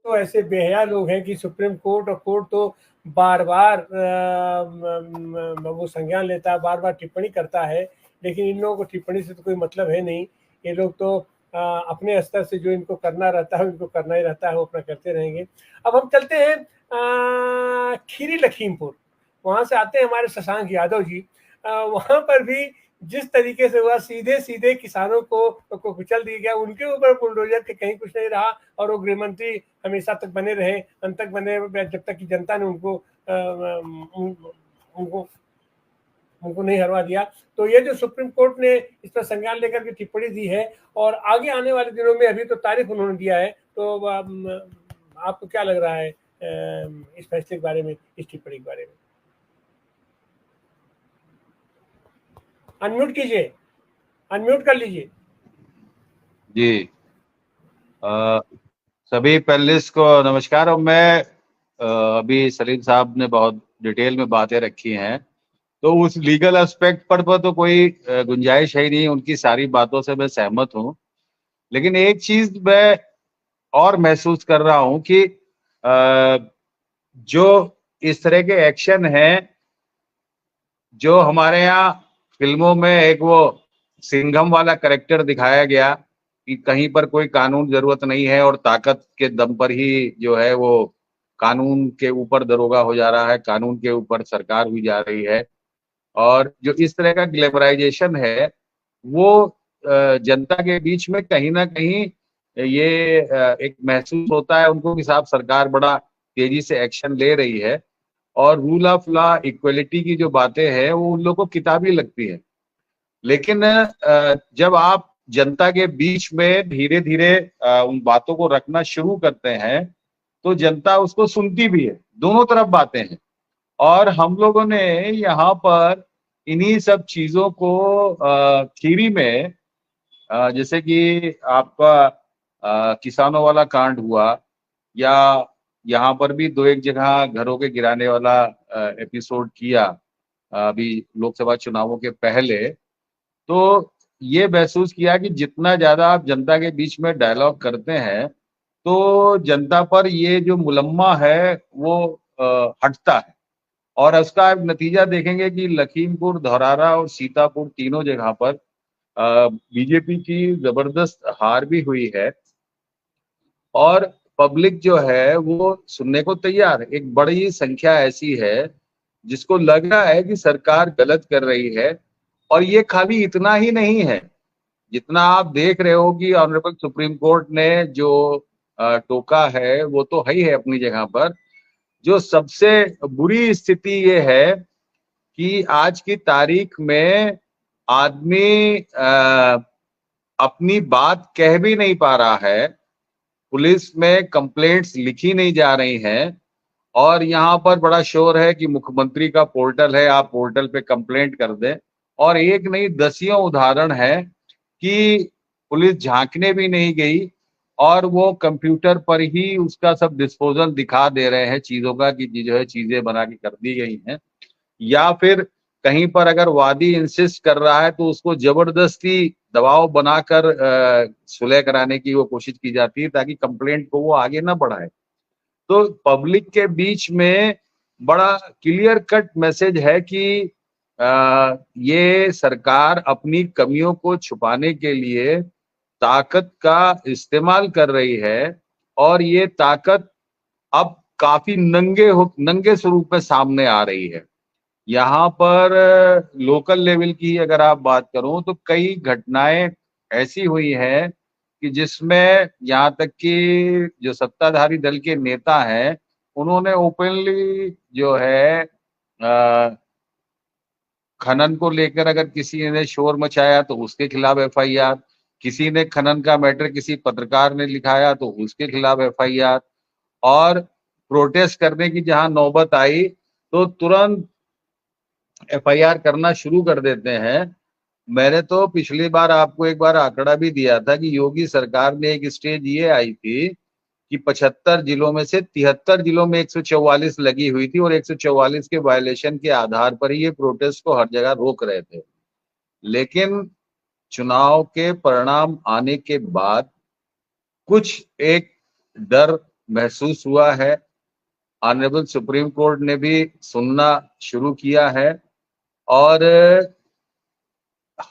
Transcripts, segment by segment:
तो ऐसे बेहया लोग हैं कि सुप्रीम कोर्ट और कोर्ट तो बार बार वो संज्ञान लेता है, बार बार टिप्पणी करता है, लेकिन इन लोगों को टिप्पणी से तो कोई मतलब है नहीं। ये लोग तो अपने स्तर से जो इनको करना रहता है उनको करना ही रहता है, वो अपना करते रहेंगे। अब हम चलते हैं खीरी लखीमपुर, वहाँ से आते हैं हमारे शशांक यादव जी। वहाँ पर भी जिस तरीके से हुआ, सीधे सीधे किसानों को कुचल दिया गया, उनके ऊपर बुलडोजर के कहीं कुछ नहीं रहा, और वो गृह मंत्री हमेशा तक बने रहे, अंत तक बने, जब तक कि जनता ने उनको उनको नहीं हरवा दिया। तो ये जो सुप्रीम कोर्ट ने इस पर संज्ञान लेकर के टिप्पणी दी है, और आगे आने वाले दिनों में, अभी तो तारीख उन्होंने दिया है, तो आपको क्या लग रहा है इस फैसले के बारे में, इस टिप्पणी के बारे में? अनम्यूट कीजिए, अनम्यूट कर लीजिए जी। सभी पैनलिस्ट को नमस्कार। और मैं अभी सलीम साहब ने बहुत डिटेल में बातें रखी हैं, तो उस लीगल एस्पेक्ट पर तो कोई गुंजाइश है ही नहीं, उनकी सारी बातों से मैं सहमत हूं। लेकिन एक चीज मैं और महसूस कर रहा हूं कि जो इस तरह के एक्शन हैं, जो हमारे यहाँ फिल्मों में एक वो सिंघम वाला कैरेक्टर दिखाया गया कि कहीं पर कोई कानून जरूरत नहीं है और ताकत के दम पर ही जो है वो कानून के ऊपर दरोगा हो जा रहा है, कानून के ऊपर सरकार हुई जा रही है, और जो इस तरह का ग्लैमराइजेशन है वो जनता के बीच में कहीं ना कहीं ये एक महसूस होता है उनको कि साहब सरकार बड़ा तेजी से एक्शन ले रही है, और रूल ऑफ लॉ, इक्वलिटी की जो बातें हैं वो उन लोगों को किताबी लगती है। लेकिन जब आप जनता के बीच में धीरे धीरे उन बातों को रखना शुरू करते हैं तो जनता उसको सुनती भी है। दोनों तरफ बातें हैं, और हम लोगों ने यहाँ पर इन्हीं सब चीजों को खीरी में जैसे कि आपका किसानों वाला कांड हुआ, या यहाँ पर भी दो एक जगह घरों के गिराने वाला एपिसोड किया अभी लोकसभा चुनावों के पहले, तो ये महसूस किया कि जितना ज्यादा आप जनता के बीच में डायलॉग करते हैं तो जनता पर ये जो मुलम्मा है वो हटता है। और उसका आप नतीजा देखेंगे कि लखीमपुर, धौरारा और सीतापुर तीनों जगह पर बीजेपी की जबरदस्त हार भी हुई है, और पब्लिक जो है वो सुनने को तैयार है। एक बड़ी संख्या ऐसी है जिसको लग रहा है कि सरकार गलत कर रही है। और ये खाली इतना ही नहीं है, जितना आप देख रहे हो कि ऑनरेबल सुप्रीम कोर्ट ने जो टोका है वो तो है ही है अपनी जगह पर। जो सबसे बुरी स्थिति ये है कि आज की तारीख में आदमी अपनी बात कह भी नहीं पा रहा है, पुलिस में कंप्लेंट्स लिखी नहीं जा रही हैं, और यहाँ पर बड़ा शोर है कि मुख्यमंत्री का पोर्टल है, आप पोर्टल पे कंप्लेंट कर दें। और एक नहीं दसियों उदाहरण है कि पुलिस झांकने भी नहीं गई और वो कंप्यूटर पर ही उसका सब डिस्पोजल दिखा दे रहे हैं चीजों का, कि जो है चीजें बना के कर दी गई हैं। या फिर कहीं पर अगर वादी इंसिस्ट कर रहा है तो उसको जबरदस्ती दबाव बनाकर सुलह कराने की वो कोशिश की जाती है ताकि कंप्लेंट को वो आगे ना बढ़ाए। तो पब्लिक के बीच में बड़ा क्लियर कट मैसेज है कि ये सरकार अपनी कमियों को छुपाने के लिए ताकत का इस्तेमाल कर रही है, और ये ताकत अब काफी नंगे स्वरूप में सामने आ रही है। यहाँ पर लोकल लेवल की अगर आप बात करो तो कई घटनाएं ऐसी हुई हैं कि जिसमें यहाँ तक कि जो सत्ताधारी दल के नेता हैं उन्होंने ओपनली जो है खनन को लेकर अगर किसी ने शोर मचाया तो उसके खिलाफ एफआईआर, किसी ने खनन का मैटर किसी पत्रकार ने लिखाया तो उसके खिलाफ एफआईआर, और प्रोटेस्ट करने की जहां नौबत आई तो तुरंत एफआईआर करना शुरू कर देते हैं। मैंने तो पिछली बार आपको एक बार आंकड़ा भी दिया था कि योगी सरकार में एक स्टेज ये आई थी कि 75 जिलों में से 73 जिलों में 144 लगी हुई थी, और 144 के वायलेशन के आधार पर ही ये प्रोटेस्ट को हर जगह रोक रहे थे। लेकिन चुनाव के परिणाम आने के बाद कुछ एक डर महसूस हुआ है। ऑनरेबल सुप्रीम कोर्ट ने भी सुनना शुरू किया है और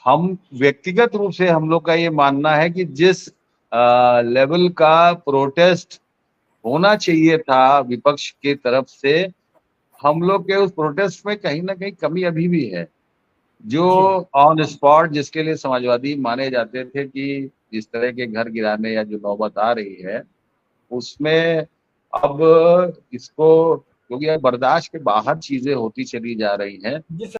हम व्यक्तिगत रूप से हम लोग का ये मानना है कि जिस लेवल का प्रोटेस्ट होना चाहिए था विपक्ष की तरफ से, हम लोग के उस प्रोटेस्ट में कहीं ना कहीं कमी अभी भी है। जो जी ऑन स्पॉट जिसके लिए समाजवादी माने जाते थे कि इस तरह के घर गिराने या जो नौबत आ रही है उसमें अब इसको, क्योंकि अब बर्दाश्त के बाहर चीजें होती चली जा रही हैं। जिस